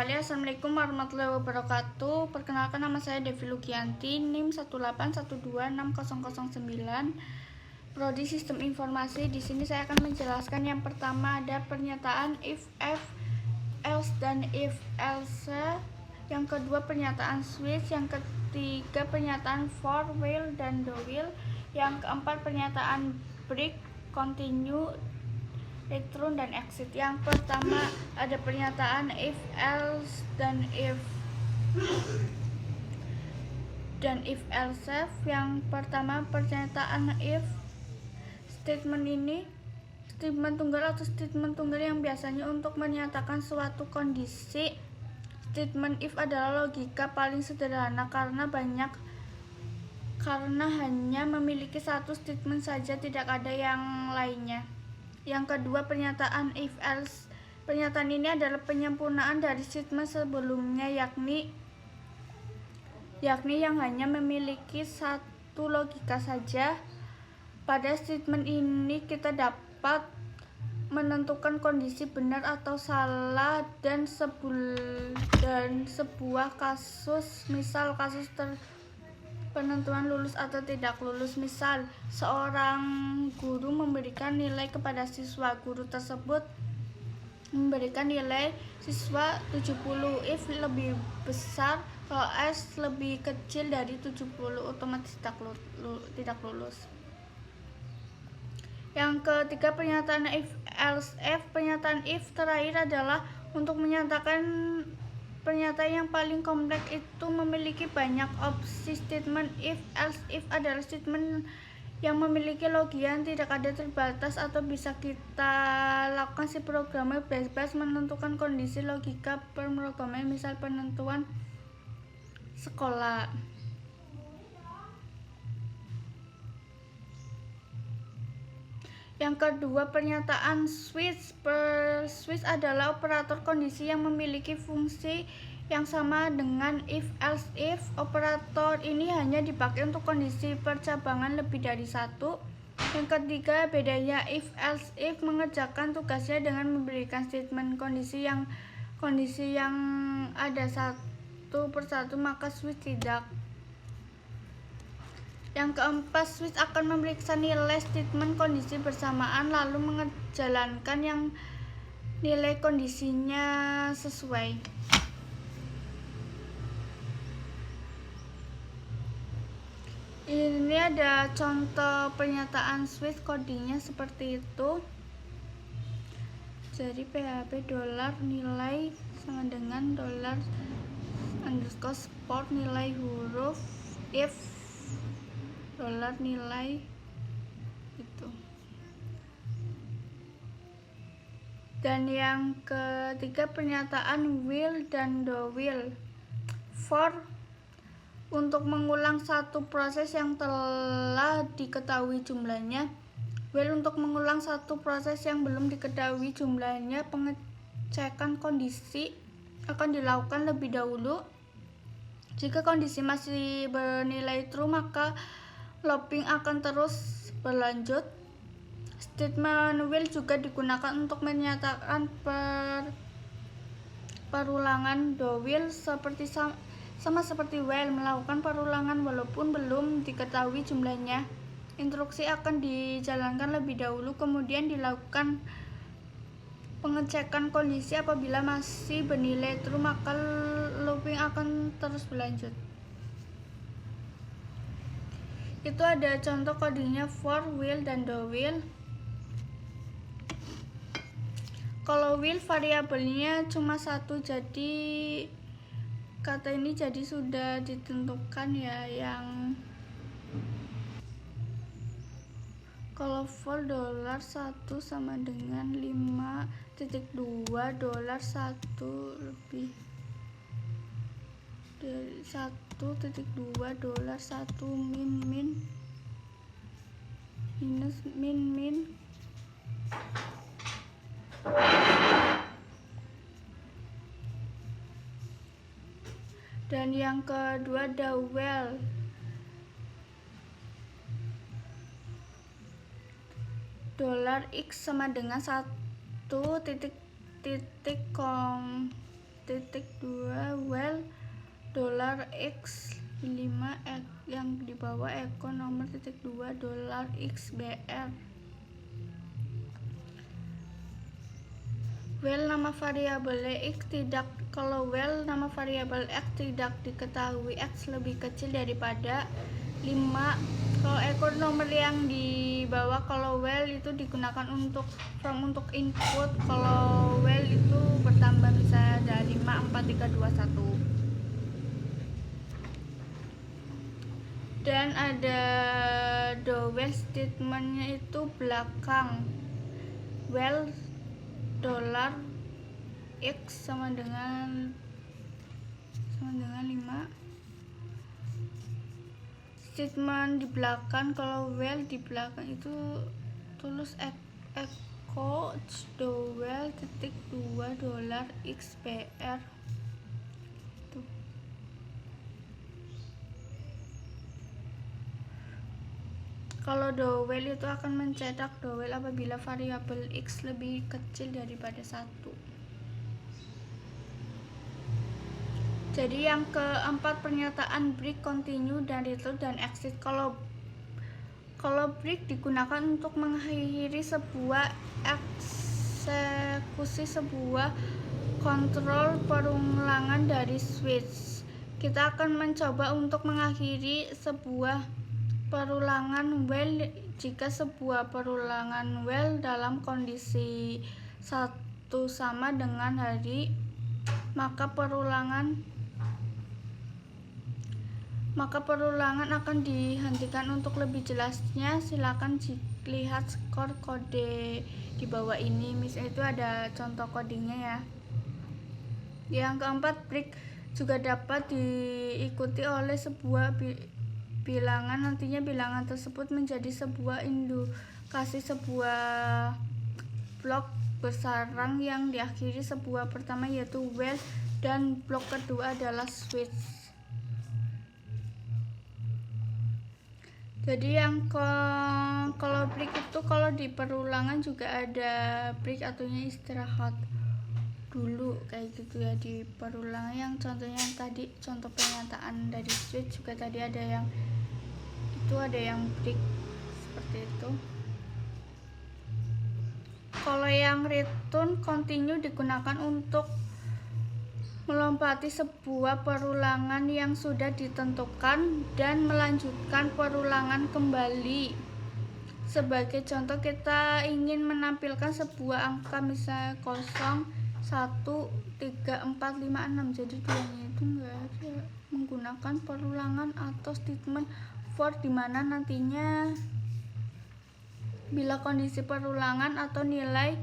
sekali, Assalamualaikum warahmatullahi wabarakatuh. Perkenalkan, nama saya Devi Lukianti, NIM 181260009, Prodi Sistem Informasi. Di sini saya akan menjelaskan yang pertama ada pernyataan if, else, dan if, else. Yang kedua pernyataan switch. Yang ketiga pernyataan for, while, dan do will. Yang keempat pernyataan break, continue, return, dan exit. Yang pertama ada pernyataan if, else, dan if else. Yang pertama pernyataan if. Statement ini statement tunggal atau statement tunggal yang biasanya untuk menyatakan suatu kondisi. Statement if adalah logika paling sederhana karena hanya memiliki satu statement saja, tidak ada yang lainnya. Yang kedua pernyataan if else. Pernyataan ini adalah penyempurnaan dari statement sebelumnya, yakni yang hanya memiliki satu logika saja. Pada statement ini kita dapat menentukan kondisi benar atau salah dan sebuah kasus. Misal kasus penentuan lulus atau tidak lulus. Misal, seorang guru memberikan nilai kepada siswa. Guru tersebut memberikan nilai siswa 70. If lebih besar, kalau S lebih kecil dari 70, otomatis tidak lulus. Yang ketiga pernyataan if, else. Pernyataan if terakhir adalah untuk menyatakan pernyataan yang paling kompleks itu memiliki banyak opsi. Statement if, else, if adalah statement yang memiliki logika yang tidak ada terbatas atau bisa kita lakukan si programmer bebas menentukan kondisi logika pemrograman, misal penentuan sekolah. Yang kedua pernyataan switch. Switch adalah operator kondisi yang memiliki fungsi yang sama dengan if, else, if. Operator ini hanya dipakai untuk kondisi percabangan lebih dari satu. Yang ketiga bedanya if, else, if mengerjakan tugasnya dengan memberikan statement kondisi yang ada satu persatu, maka switch tidak. Yang keempat, switch akan memeriksa nilai statement kondisi bersamaan lalu menjalankan yang nilai kondisinya sesuai. Ini ada contoh pernyataan switch, codingnya seperti itu. Jadi PHP dolar nilai sama dengan dolar underscore sport nilai huruf, if dolar nilai itu. Dan yang ketiga pernyataan will dan do will. For, untuk mengulang satu proses yang telah diketahui jumlahnya. Will, untuk mengulang satu proses yang belum diketahui jumlahnya. Pengecekan kondisi akan dilakukan lebih dahulu. Jika kondisi masih bernilai true, maka looping akan terus berlanjut. Statement will juga digunakan untuk menyatakan perulangan. Do will sama seperti while, melakukan perulangan walaupun belum diketahui jumlahnya. Instruksi akan dijalankan lebih dahulu, kemudian dilakukan pengecekan kondisi. Apabila masih bernilai true, maka looping akan terus berlanjut. Itu ada contoh codingnya for, will, dan do will. Kalau will variabelnya cuma satu, jadi kata ini jadi sudah ditentukan ya. Yang kalau for dolar 1 sama dengan 5.2 dolar 1 lebih dari 1.2 dolar 1 min minus min. Dan yang kedua ada well. Dolar X sama dengan 1 titik titik 2 while $x 5 yang di bawah echo nomor titik 2 $x br. While nama variabel x tidak kalau while nama variabel x tidak diketahui x lebih kecil daripada 5. Kalau echo nomor yang di bawah, kalau while itu digunakan untuk untuk input. Kalau while itu bertambah misalnya dari 5 4 3 2 1. Dan ada the while statementnya itu belakang while $x sama dengan 5. Statement di belakang, kalau while di belakang itu tulis echo the while titik 2 $x br. Tuh. Kalau the while itu akan mencetak the while apabila variabel x lebih kecil daripada 1. Jadi yang keempat, pernyataan break, continue, dan return dan exit. Kalau break digunakan untuk mengakhiri sebuah eksekusi sebuah kontrol perulangan dari switch. Kita akan mencoba untuk mengakhiri sebuah perulangan while jika sebuah perulangan while dalam kondisi 1 sama dengan hari, maka perulangan akan dihentikan. Untuk lebih jelasnya silakan lihat skor kode di bawah ini. Misalnya itu ada contoh codingnya ya. Yang keempat, break juga dapat diikuti oleh sebuah bilangan. Nantinya bilangan tersebut menjadi sebuah indukasi sebuah blok bersarang yang diakhiri sebuah pertama yaitu while dan blok kedua adalah switch. Jadi yang kalau break itu kalau di perulangan juga ada break atau istirahat dulu kayak gitu ya di perulangan. Yang contohnya tadi contoh pernyataan dari switch juga tadi ada yang break seperti itu. Kalau yang return, continue digunakan untuk melompati sebuah perulangan yang sudah ditentukan dan melanjutkan perulangan kembali. Sebagai contoh, kita ingin menampilkan sebuah angka misalnya 0 1 3 4 5 6. Jadi duanya itu enggak ada, menggunakan perulangan atau statement for, dimana nantinya bila kondisi perulangan atau nilai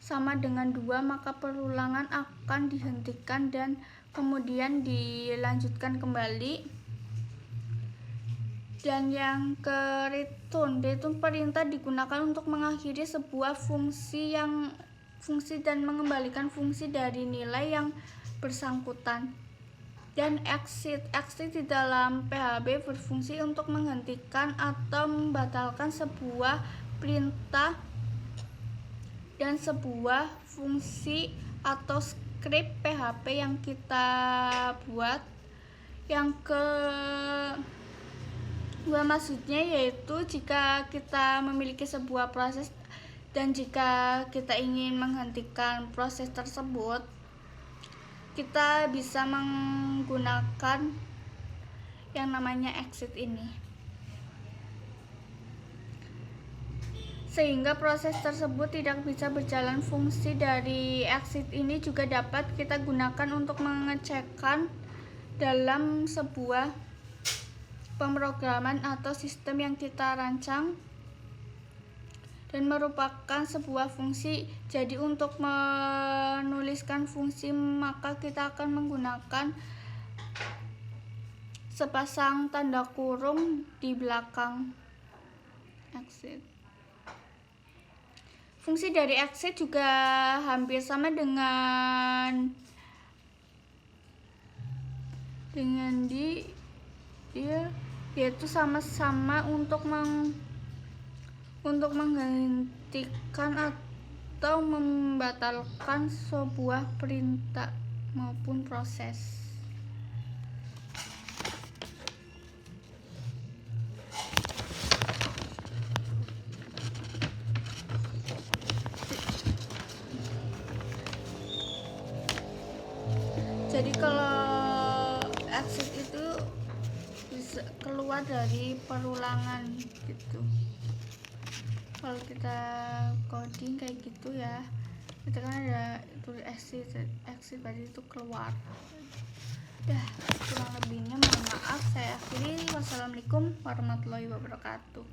sama dengan 2, maka perulangan akan dihentikan dan kemudian dilanjutkan kembali. Dan yang ke return perintah digunakan untuk mengakhiri sebuah fungsi dan mengembalikan fungsi dari nilai yang bersangkutan. Dan exit di dalam PHP berfungsi untuk menghentikan atau membatalkan sebuah perintah dan sebuah fungsi atau script PHP yang kita buat. Yang kedua maksudnya yaitu jika kita memiliki sebuah proses dan jika kita ingin menghentikan proses tersebut, kita bisa menggunakan yang namanya exit ini, sehingga proses tersebut tidak bisa berjalan. Fungsi dari exit ini juga dapat kita gunakan untuk mengecekkan dalam sebuah pemrograman atau sistem yang kita rancang dan merupakan sebuah fungsi. Jadi untuk menuliskan fungsi maka kita akan menggunakan sepasang tanda kurung di belakang exit. Fungsi dari exit juga hampir sama dengan yaitu sama-sama untuk menghentikan atau membatalkan sebuah perintah. maupun proses. Jadi kalau exit itu bisa keluar dari perulangan gitu. Kalau kita coding kayak gitu ya, kita kan ada itu exit tadi itu keluar. Ya, kurang lebihnya mohon maaf, saya akhiri. Wassalamualaikum warahmatullahi wabarakatuh.